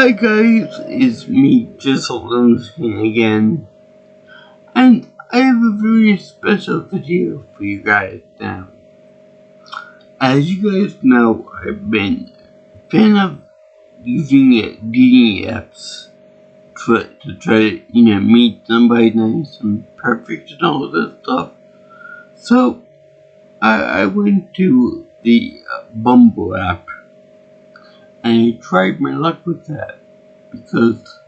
Hi guys, it's me, just again, and I have a very special video for you guys now. As you guys know, I've been a fan of using dating apps to try to, meet somebody nice and perfect and all that stuff. So, I went to the Bumble app, and I tried my luck with that, because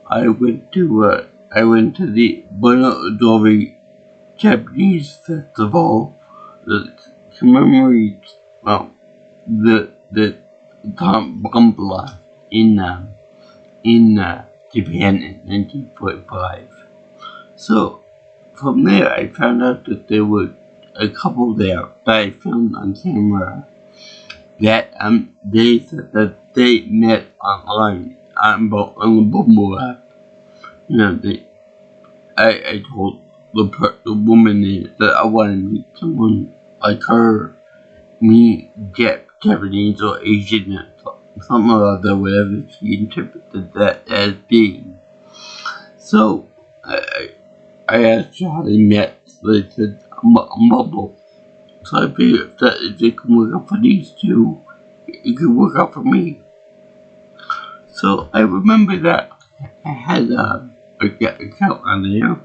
I went to the Bonadori Japanese festival that commemorates the Bumble in Japan in 1945. So from there, I found out that there was a couple there that I filmed on camera that they said that they met online on the Bumble app. I told the woman that I want to meet someone like her, me, Japanese or Asian or something or other, whatever she interpreted that as being. So I asked her how they met. So they said on Bumble. So I figured that if it can work out for these two, it could work out for me. So I remember that I had a account on there,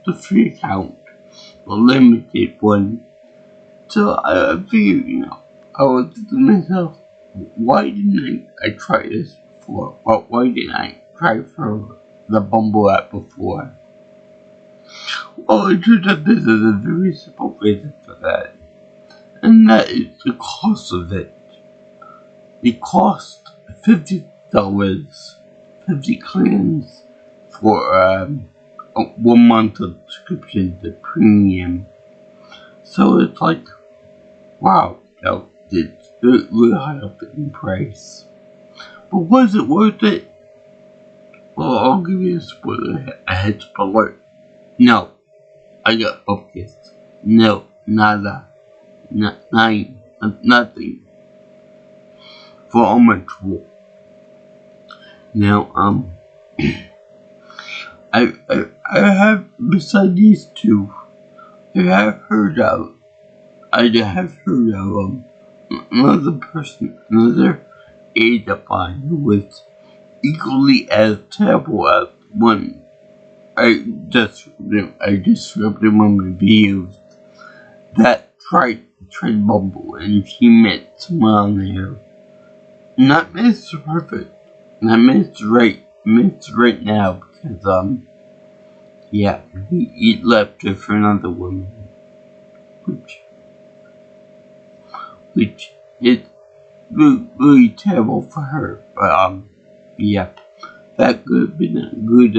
the free account, the limited one. So I figured, I was thinking to myself, why didn't I try this before? Why didn't I try for the Bumble app before? Well, it turns out this is a very simple reason for that, and that is the cost of it. It cost $50, 50 clans for 1 month of subscription to premium. So it's like, wow, it's really high up in price. But was it worth it? Well, I'll give you a head spoiler. No, I got focused. No, nada, nothing. For all my trouble. Now, I have, beside these two, I have heard of another aide of mine who was equally as terrible as one. I just remember videos that tried Bumble, and she met someone on there. Not Mr. Perfect, not Mr. Right now, because he left her for another woman, which is really terrible for her. But that could have been a good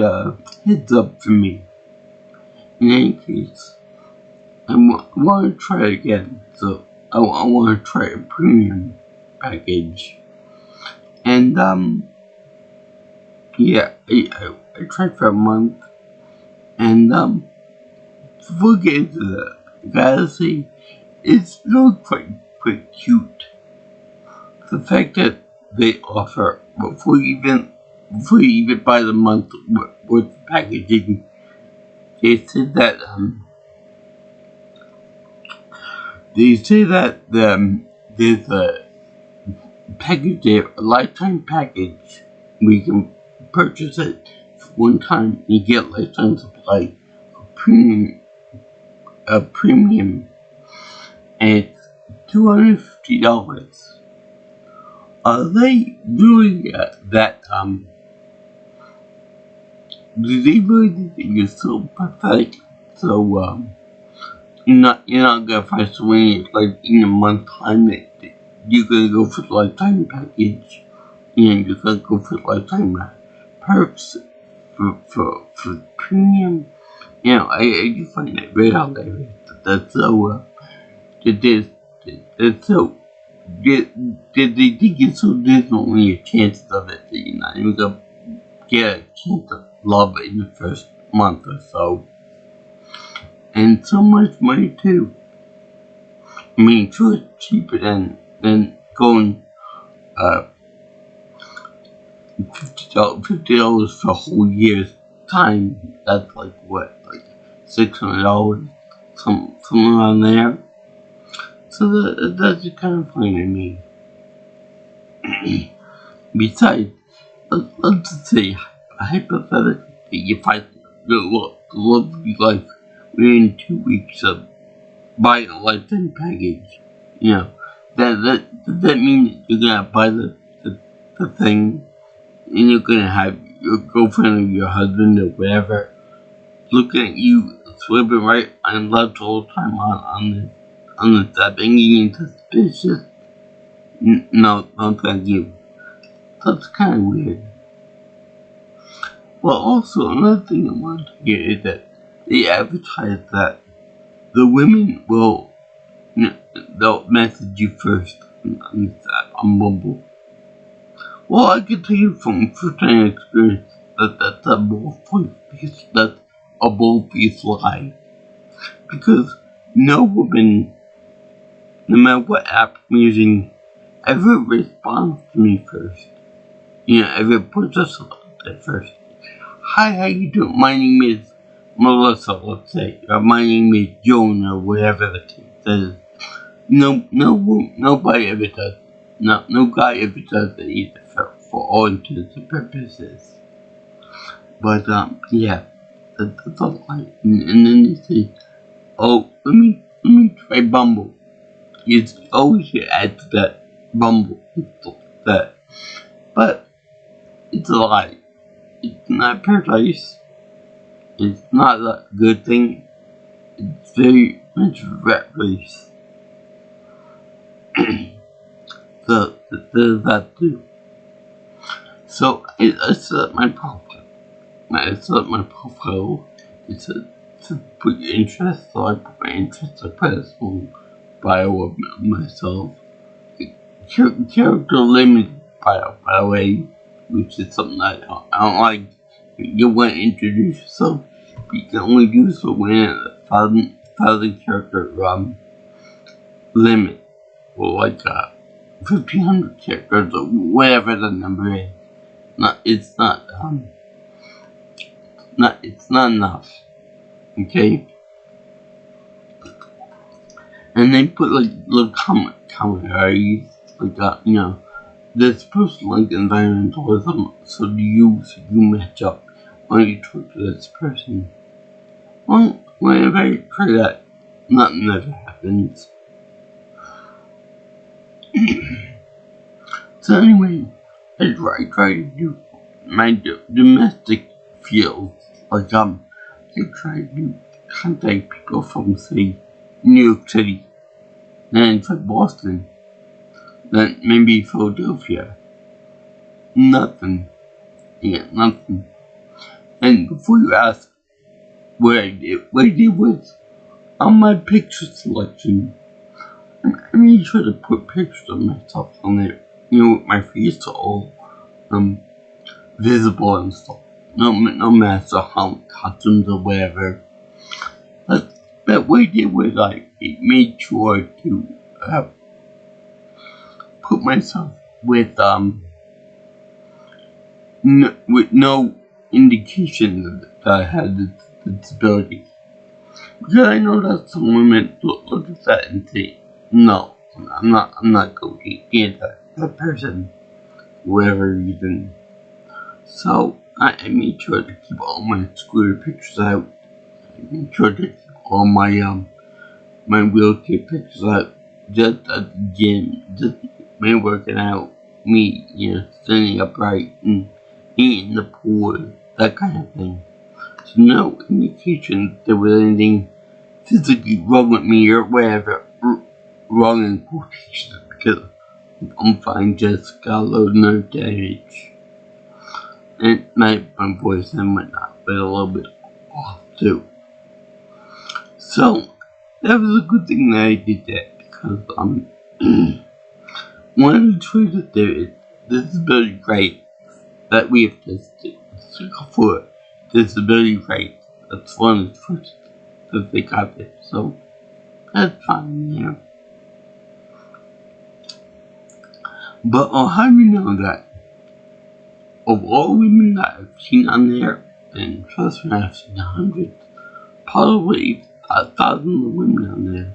heads up for me. In any case, I want to try it again, so I want to try a premium package. And I tried for a month, and before we get into that, I gotta say, it's really quite cute. The fact that they offer before you even buy the month worth of packaging, they said that there's a package there, a lifetime package, where you can purchase it for one time and you get lifetime supply of premium, and it's $250. Are they doing that? Do they really think that you're so pathetic? So you're not gonna find someone like in a month time that you're gonna go for the lifetime package, and you're gonna go for lifetime perks for premium. I just find that very hilarious. That's so that's so. Did they think it's so dismal when your chances of it that you're not even gonna get a chance of love in the first month or so? And so much money too. I mean, it's cheaper than going $50 for a whole year's time. That's like what, like $600, something around there. So that's kind of funny to me. Besides, let's just say hypothetically you find the love of your life within 2 weeks of buying a lifetime package. You know, does that mean that you're gonna buy the thing and you're gonna have your girlfriend or your husband or whatever looking at you swimming right and left all the time on the stepping and suspicious? No, thank you. That's kind of weird. Well, also another thing I wanted to hear is that they advertise that the women they'll message you first on Bumble. Well, I can tell you from first-hand experience that that's a bold-faced lie. Because no woman, no matter what app I'm using, ever responds to me first. Ever puts us out there first. Hi, how you doing? My name is Melissa, let's say. Or my name is Joan, or whatever the case is. Nobody ever does. No guy ever does that either for all intents and purposes. But yeah, that's all right. And then they say, oh, let me try Bumble. It's always to add to that Bumble that, but it's a lie. It's not paradise. It's not a good thing. It's very much rat race. So there's that too. So I set up my profile. It's to put your interest. So I put my interest. I put a small bio of myself. Character limited bio, by the way, which is something I don't like. You want to introduce yourself, but you can only do so within a thousand character limit, or like 1,500 characters or whatever the number is. It's not enough. Okay? And they put like little commentaries like that, this person like environmentalism, so you match up when you talk to this person. Well, whenever I try that, nothing ever happens. So anyway, I try to do my domestic field. Like I try to contact people from, say, New York City, then try Boston, then maybe Philadelphia. Nothing. Yeah, nothing. And before you ask what I did was on my picture selection, I made sure to put pictures of myself on there, with my face all visible and stuff. No matter how costumes or whatever. But what I did was it made sure to put myself with no indication that I had the disability. Because I know that some women look at that and say, no, I'm not going to be that person for whatever reason. So I made sure to keep all my scooter pictures out. I made sure to keep all my my wheelchair pictures out. Just at the gym, just me working out, me, standing upright and eating the pool, that kind of thing. So no indication there was anything physically wrong with me or whatever. Wrong in quotations, because I'm fine, just got a little nerve damage. And my voice and whatnot, but a little bit off too. So that was a good thing that I did that, because one of the choices there is disability rights that we have to stick for. Disability rights. That's one of the choices that they got there. So that's fine, But how do you know that of all women that I've seen on there, and trust me, I've seen hundreds, probably thousands of women on there.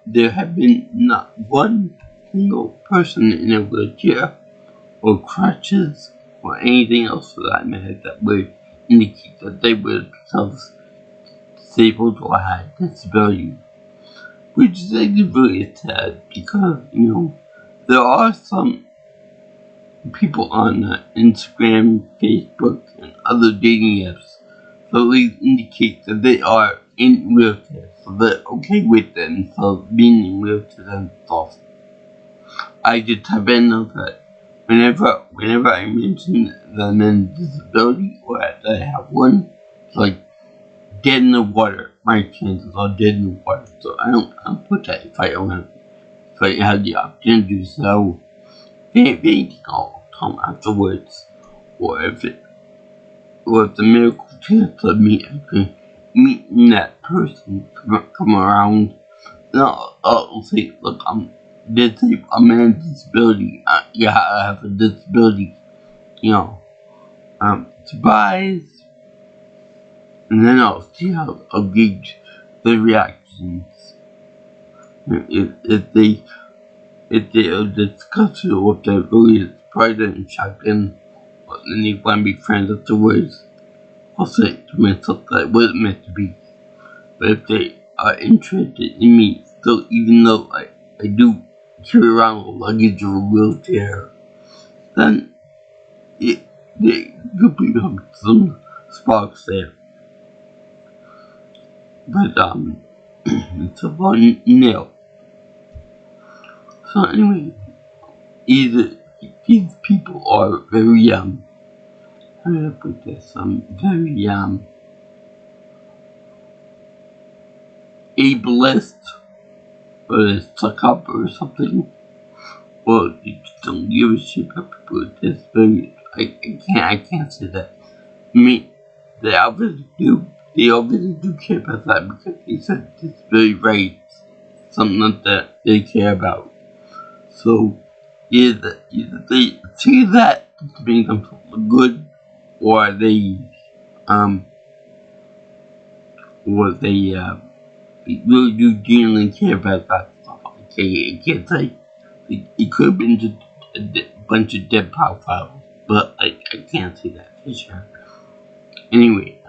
There have been not one single person in a wheelchair or crutches or anything else for that matter that would indicate that they were themselves disabled or had disability. Which is actually really sad because, there are some people on Instagram, Facebook, and other dating apps that they indicate that they are in wheelchairs, so they're okay with themselves being in wheelchairs and stuff. I just happen to know that whenever I mention that I'm in disability or that I have one, it's like dead in the water. My chances are dead in the water, so I don't put that if I have the opportunity. So if anything, I'll come afterwards, or if the miracle chance of me actually meeting that person come around, then I'll say, look, I'm in a disability. Yeah, I have a disability. Surprise. And then I'll see how I'll gauge the reactions. If they are disgusted or if they're really surprised and shocked and they want to be friends afterwards, I'll say to myself that it wasn't meant to be. But if they are interested in me still, even though I do carry around a luggage or a wheelchair, then there could be some sparks there. But it's a fun nail. So anyway, these people are very how do I put this? Very ableist, or they stuck up or something. Well, they just don't give a shit about people with disabilities. I can't say that. I mean, they obviously do care about that because they said disability rights, something that they care about. So either they say that to make them feel good, or they really do genuinely care about that stuff. I can't say it could have been just a bunch of dead profiles, but I can't say that for sure. Anyway,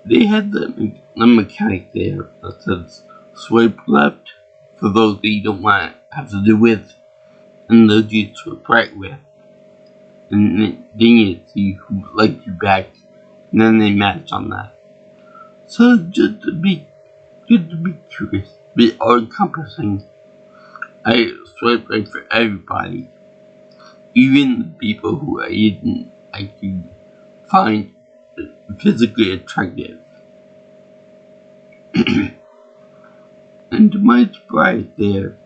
they had the mechanic there that says swipe left for those that you don't want to have to do with, and those you swipe right with. And then you see who likes you back, and then they match on that. So just to be curious, be all-encompassing, I swipe right for everybody, even the people who I didn't actually find physically attractive. And to my surprise there,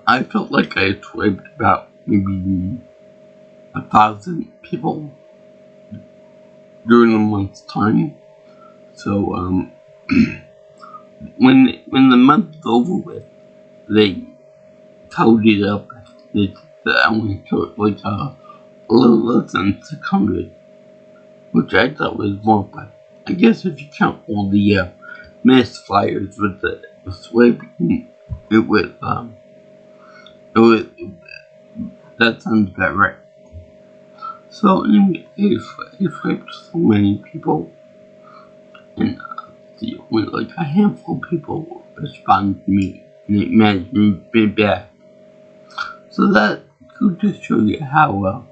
I felt like I swiped about maybe 1,000 people during a month's time. So when the month is over with, they tallied it up. They I only took like a little less than 600, which I thought was more, but I guess if you count all the mass flyers with the swiping, it was that sounds about right. So anyway, I swiped so many people, and only like a handful of people responded to me, and it managed me back. So that could just show you how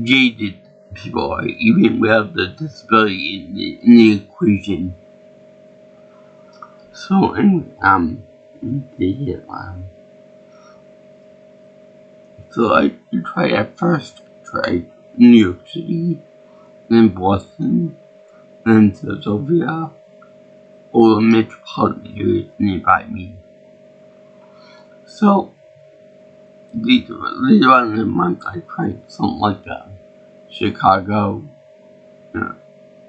jaded people are, even without the disability in the equation. So anyway, so I tried New York City, then Boston, then Philadelphia, all the metropolitan areas nearby me. So later on in the month, I tried something like Chicago,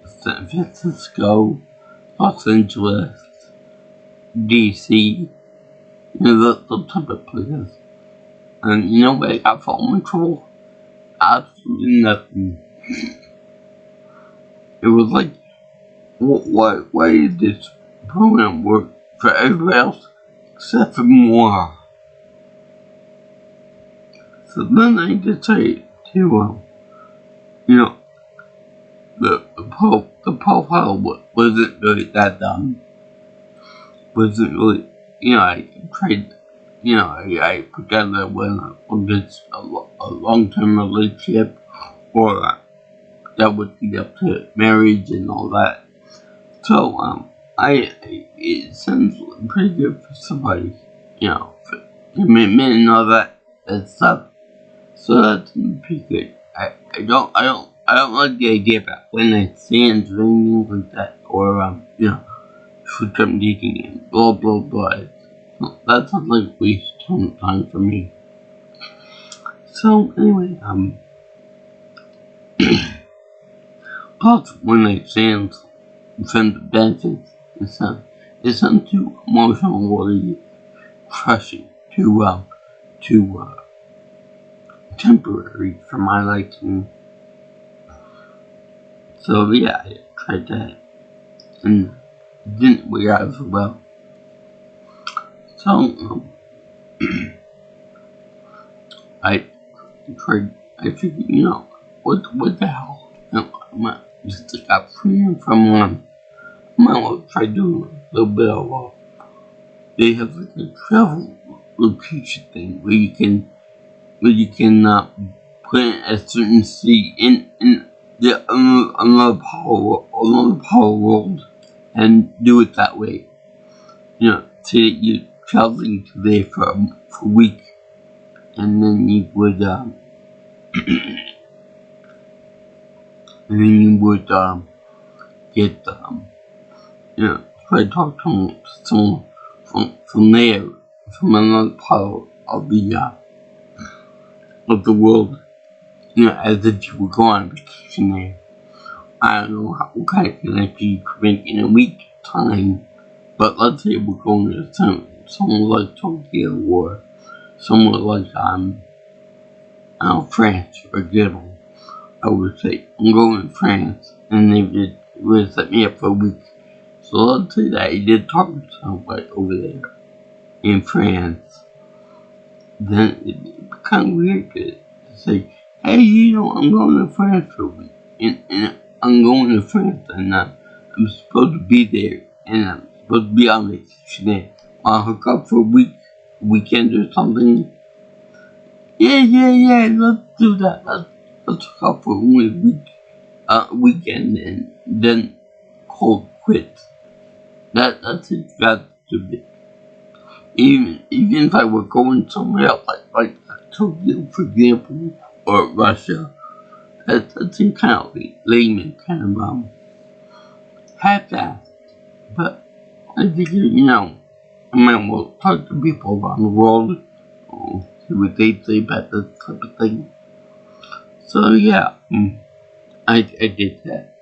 San Francisco, Los Angeles, DC, those type of places. And you know what I got for my trouble? Absolutely nothing. It was like, why did this program work for everybody else except for moi? So then I decided to, you know, the profile wasn't really that wasn't really, I tried, I put together when it's a long-term relationship or that would lead up to marriage and all that. So, it sounds pretty good for somebody, for commitment and all that stuff. So that's pretty good. I don't like the idea about when I stands or anything like that, or short-term dating and blah blah blah. That sounds like a waste of time for me. So anyway, plus when I stands from the benefits, it sounds too emotionally crushing, too temporary for my liking. So yeah, I tried that and it didn't work out so well. So I tried. I figured, what the hell? Just got freedom from one. I might well try doing a little bit of they have like a travel location thing where you can put in a certain city in the another power world and do it that way. Say that you're traveling to there for a week, and then you would get try to talk to someone from there, from another part of the world, as if you were going on vacation there. I don't know what kind of connection you could make in a week time, but let's say we're going to somewhere like Tokyo or somewhere like France, for example. I would say I'm going to France, and they would set me up for a week. So let's say that I did talk to somebody over there in France. Then it'd be kind of weird to say, hey, I'm going to France for a week. And I'm going to France and I'm supposed to be there and I'm supposed to be on vacation there. I'll hook up for weekend or something. Yeah, let's do that. Let's hook up for only a weekend and then call quits. That's stupid. Even if I were going somewhere else, like Tokyo, for example, or Russia, that seems kind of lame and kind of half-assed. But I figured, I might well talk to people around the world, see what they say about this type of thing. So yeah, I did that,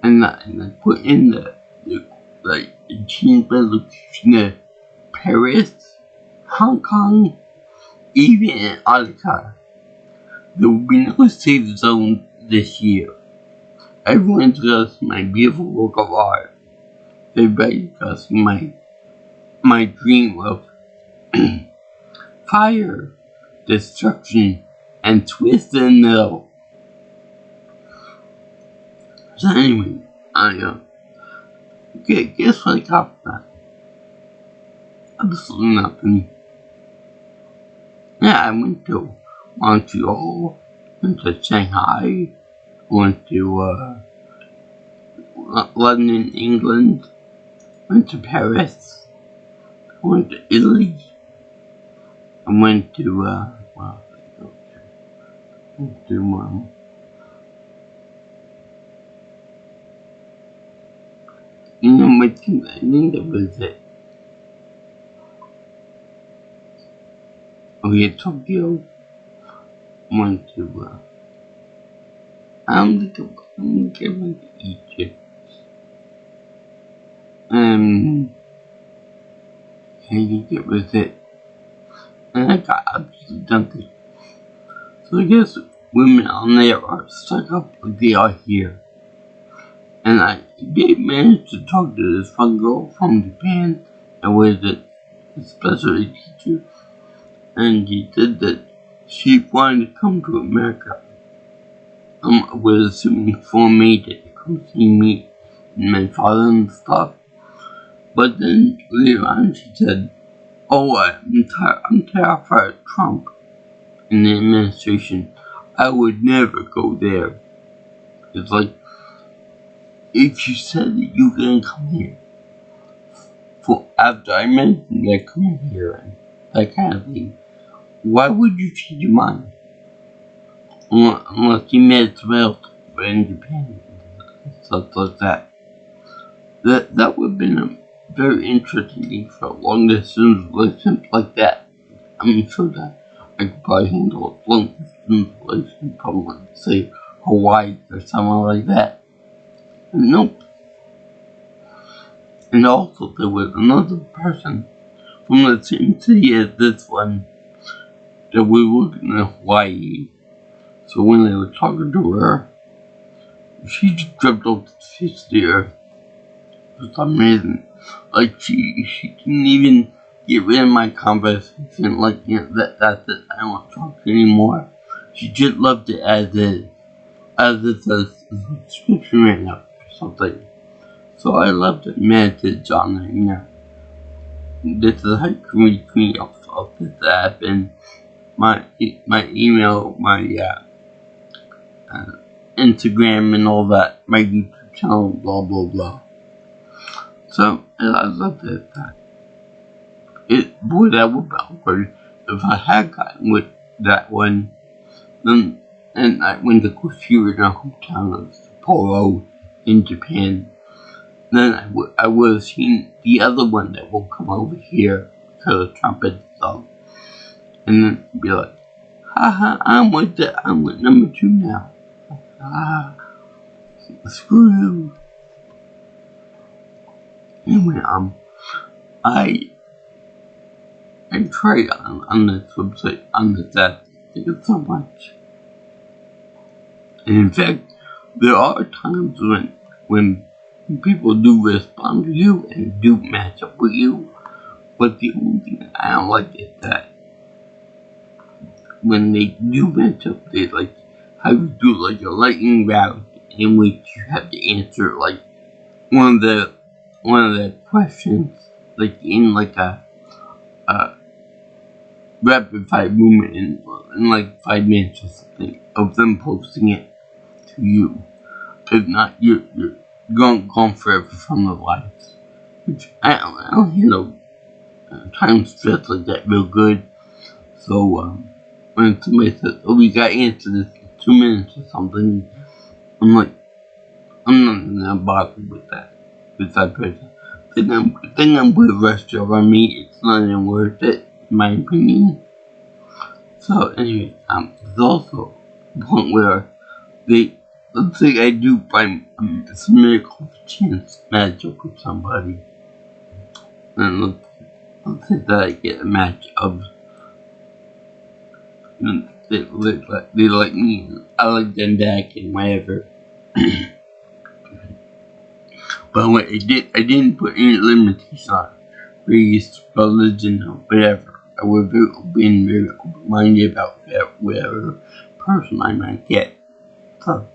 and I put in the change my location to Paris, Hong Kong, even Antarctica. There will be no safe zone this year. Everyone's gonna see my beautiful work of art. Everybody's gonna see my dream of fire, destruction, and twist in the middle. So anyway, guess what I got for that? Absolutely nothing. Yeah, I went to Montreal, went to Shanghai, went to London, England, went to Paris, went to Italy, I went to went to I think that was it. Okay, Tokyo, went to I'm going to Egypt. I think it was it. and I got absolutely nothing. So I guess women on there are stuck up like they are here. And I did manage to talk to this one girl from Japan and was a special ed teacher, and she said that she wanted to come to America. I was assuming for me to come see me and my father and stuff. But then later on she said, "Oh, I'm terrified of Trump and the administration. I would never go there." It's like, if you said that you were gonna come here, for after I mentioned that coming here and that kind of thing, why would you change your mind? Unless you met someone else in Japan and stuff like that. That would have been a very interesting thing for a long distance relationship like that. I'm sure that I could probably handle a long distance relationship from, like, say, Hawaii or somewhere like that. Nope. And also, there was another person from the same city as this one that we were in Hawaii. So when they were talking to her, she just jumped off the face of the earth for some reason. Like, she didn't even get rid of my conversation. Like, that's it, I don't want to talk to you anymore. She just loved it as it's a subscription right now or something. So I left a message on there, this is how you can reach me off this app, and my email, my Instagram and all that, my YouTube channel, blah blah blah. So I love that. Boy, that would be awkward if I had gotten with that one. Then, and I went to Koshiro in a hometown of Sapporo in Japan. Then I would have seen the other one that will come over here because of Trump and stuff, and then be like, haha, I'm with number 2 now. Screw you. Anyway, I tried on this website, on this app, to get so much. And in fact, there are times when people do respond to you and do match up with you, but the only thing I don't like is that when they do match up, they like have you do like a lightning round in which you have to answer like one of the questions, like in like a rapid fire movement in like 5 minutes or something of them posting it to you. If not, you're gone forever from the lives. Which I don't handle time stress like that real good. So when somebody says, "Oh, we got to answer this in 2 minutes or something," I'm like, I'm not gonna bother with that person. Then I'm with the rest of me. It's not even worth it, in my opinion. So anyway, there's also a point where let's say I do find some miracle chance match up with somebody, and let's say that I get a match of, they like me, I like them back and whatever. But what I didn't put any limitations on race, religion, or whatever. I was being very open-minded about whatever person I might get. So,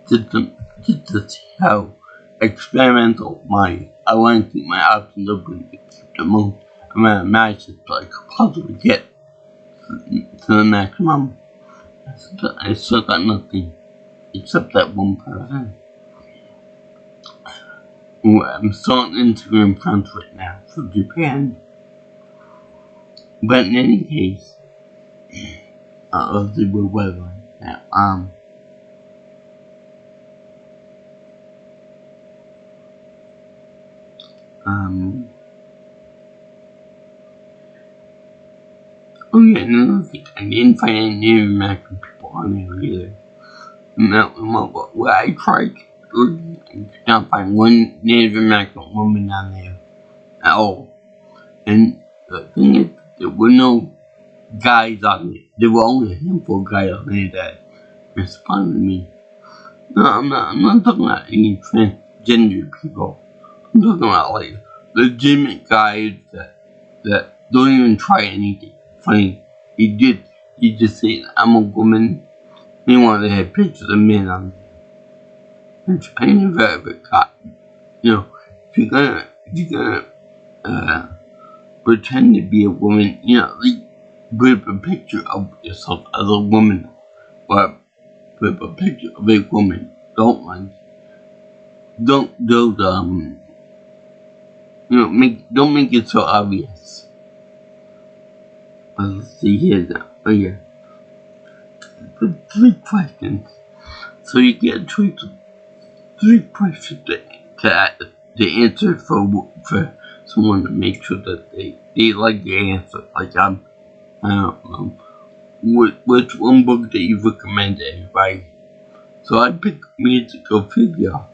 just to see how experimental I want to keep my options open to keep the most amount of matches that I could possibly get to the maximum. I still got nothing except that one person who I'm still on Instagram friends with now from Japan. But in any case, let's see what weather now. Oh yeah, and another thing, I didn't find any Native American people on there either. Well, I tried, I could not find one Native American woman on there at all. And the thing is, there were no guys on it. There were only a handful of guys on it that responded to me. No, I'm not talking about any transgender people. I'm talking about like legitimate guys that don't even try anything funny. He just said I'm a woman. He wanted to have pictures of men on it. Which I never ever got. You know, if you're gonna pretend to be a woman, like put up a picture of yourself as a woman, or put up a picture of a woman. Don't don't make it so obvious. Let's see here now. Oh yeah, the 3 questions. So you get a choice of 3 questions to answer for someone to make sure that they like the answer. Like I don't know, which one book that you recommend to everybody? So I picked Musical Figure.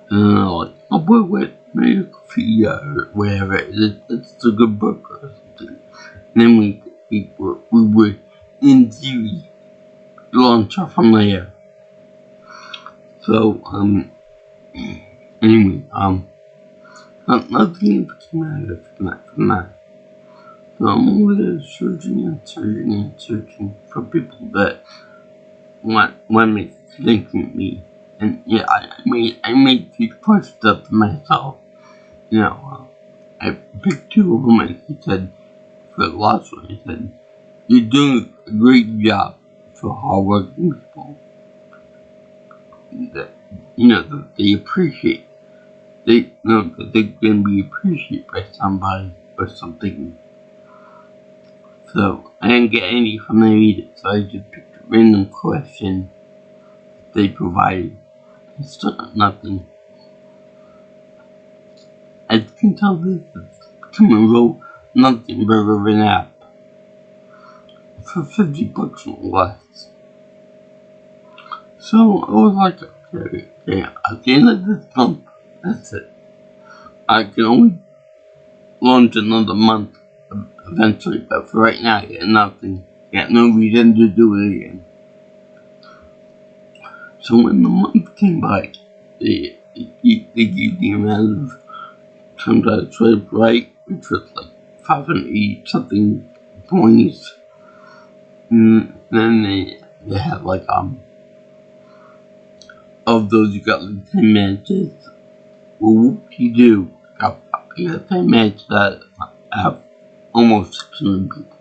Like, I'll put with Musical Figure or whatever. It's a good book or something. And then we would, in theory, launch off from there. So, anyway, nothing came out of from that. So I'm over there searching for people that want to make a connection with me. And yeah, I made 3 questions up for myself. I picked 2 of them, and he said, for the last one, he said, you're doing a great job for hardworking people. That they appreciate. They know that they're gonna be appreciated by somebody or something. So I didn't get any from them either, so I just picked a random question they provided. I still got nothing. As you can tell, this is becoming nothing but an app for $50 or less. So I was like, okay, at the end of this month, that's it. I can only launch another month eventually, but for right now, I got nothing. Got no reason to do it again. So when the month came by, they gave the amount of times I swiped right, which was like 580 something points. And then they had like of those you got like 10 matches. Well, whoop-de-doo, I got 10 matches that have almost 600 people.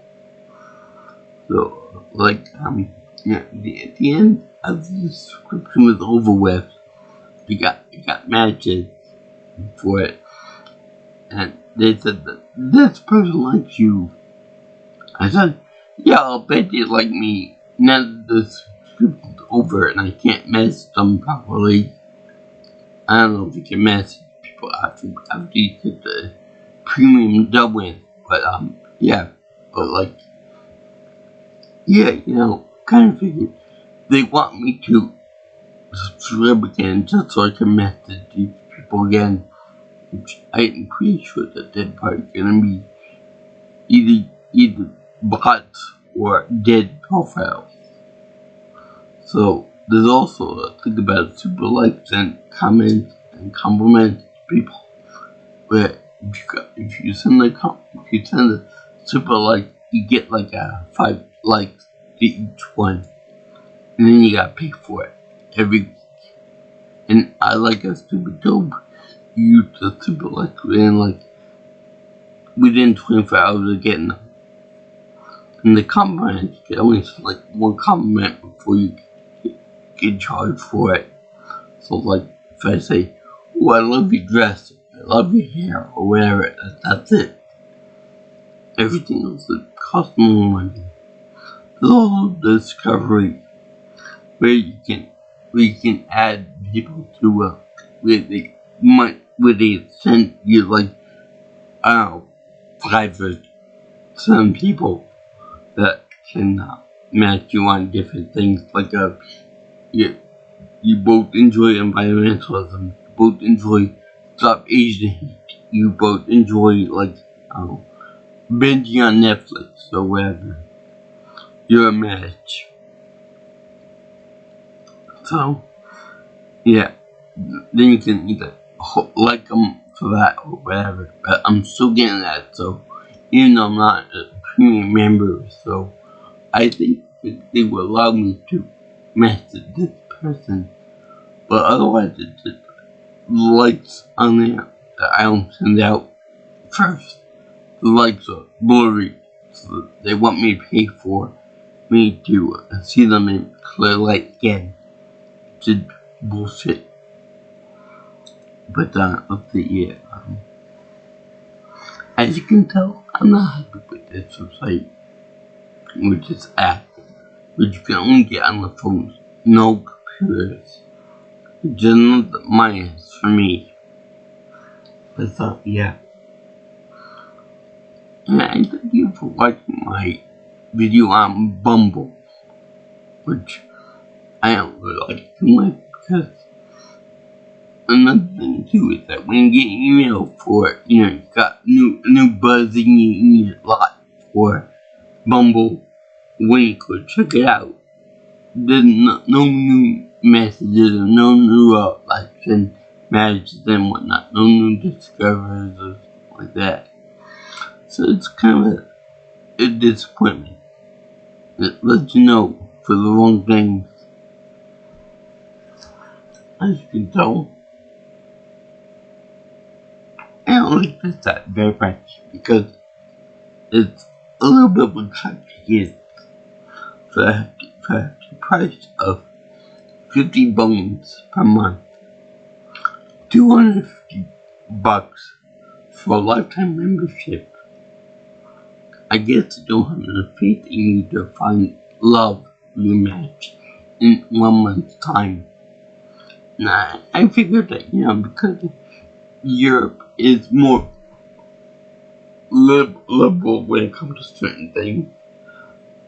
So, like, at the end of the subscription was over with, you got matches for it. And they said that this person likes you. I said, yeah, I'll bet they like me. Now that the subscription's over and I can't message them properly. I don't know if you can message people after you get the premium double, but yeah, but like, yeah, kind of figured they want me to subscribe again just so I can message these people again, which I'm pretty sure that they're probably gonna be either bots or dead profiles. So there's also a thing about super likes and comments and compliments to people, where if you send a super like, you get like 5 likes to each one, and then you gotta pay for it every week. And I like a super dope. You use the super likes within 24 hours of getting them. And the compliments, you can only select one compliment before you get charged for it. So like, if I say, oh, I love your dress, I love your hair, or whatever, that's it. Everything else costs more money. There's also discovery where you can add people to where they send you like, I don't know, 5 or 7 people that can match you on different things. Like you both enjoy environmentalism, you both enjoy Stop Asian hate, you both enjoy like binging on Netflix or whatever. You're a match. So, yeah. Then you can either like them for that or whatever. But I'm still getting that, so even though I'm not a premium member, so I think that they will allow me to message this person. But otherwise, it's just likes on there that I don't send out first. The likes are blurry, so they want me to pay for me to see them in clear light again. It's bullshit. But let's see, yeah. As you can tell, I'm not happy with this website, which is app, which you can only get on the phones, no computers. Which is another minus for me. But yeah. And I thank you for watching my video on Bumble, which I don't really like too much because another thing too is that when you get email for it, you got new buzzing in your lot for Bumble, when you could check it out. There's no new messages or no new likes and messages and whatnot, no new discoveries or like that. So it's kind of a disappointment. It lets you know for the wrong things. As you can tell, I don't like this app very much because it's a little bit of a cut to get for the price of 50 bones per month. $250 for a lifetime membership. I guess you don't have enough faith in you to find love your match in 1 month's time. Nah, I figured that, because Europe is more liberal when it comes to certain things,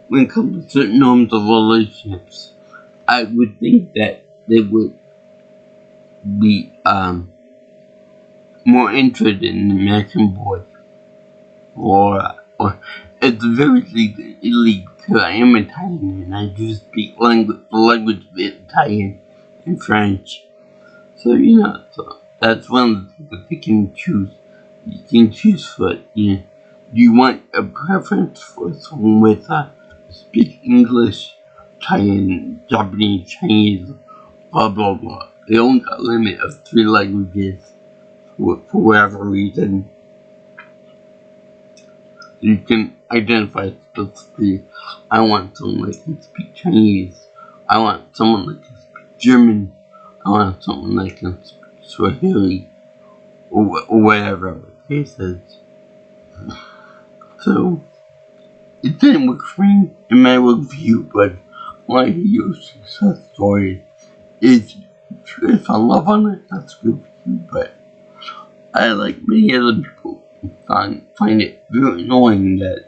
when it comes to certain norms of relationships, I would think that they would be more interested in the American boy, or at the very least illegal, because I am Italian and I do speak the language of Italian and French. So so that's one of the things that they can choose. You can choose for it. Do you want a preference for someone with speak English, Italian, Japanese, Chinese, blah blah blah. They only got a limit of 3 languages for whatever reason. You can identify specifically. I want someone that can speak Chinese. I want someone that can speak German. I want someone that can speak Swahili, or whatever the case is. So, it didn't work for me. It might work for you, but I want to hear your success story. If you found love on it, that's good for you, but I, like many other people, find it very annoying that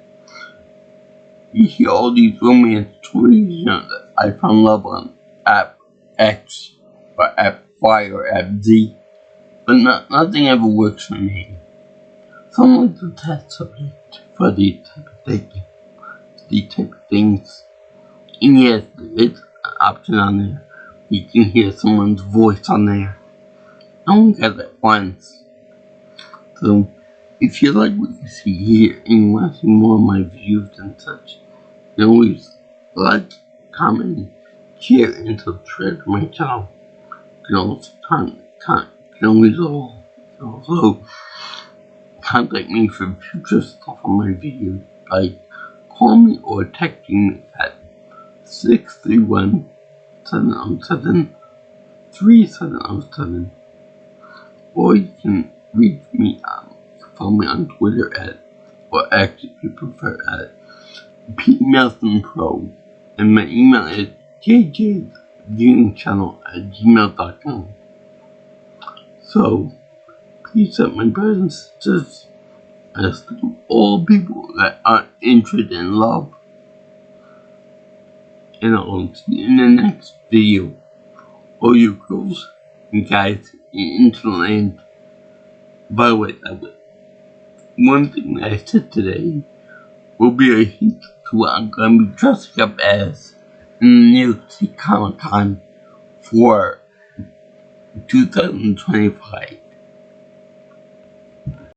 you hear all these romance stories, that I found love on app X, or app Y, or app Z, but nothing ever works for me. Someone's a test subject for these type of things. And yes, it's an option on there. You can hear someone's voice on there. I only got that once. So, if you like what you see here and you want to see more of my views and such, you can always like, comment, share, and subscribe to my channel. You can also contact me for future stuff on my videos by calling me or texting me at 631-707-3707, or you can reach me follow me on Twitter or X if you prefer, at PeteNelsonPro, and my email is jjviewingchannel@gmail.com. So, peace out, my brothers and sisters, as to all people that are interested in love, and I'll see you in the next video. All you girls and guys in Interland. By the way, one thing I said today will be a hint to what I'm going to be dressing up as in the New York City Comic Con for 2025.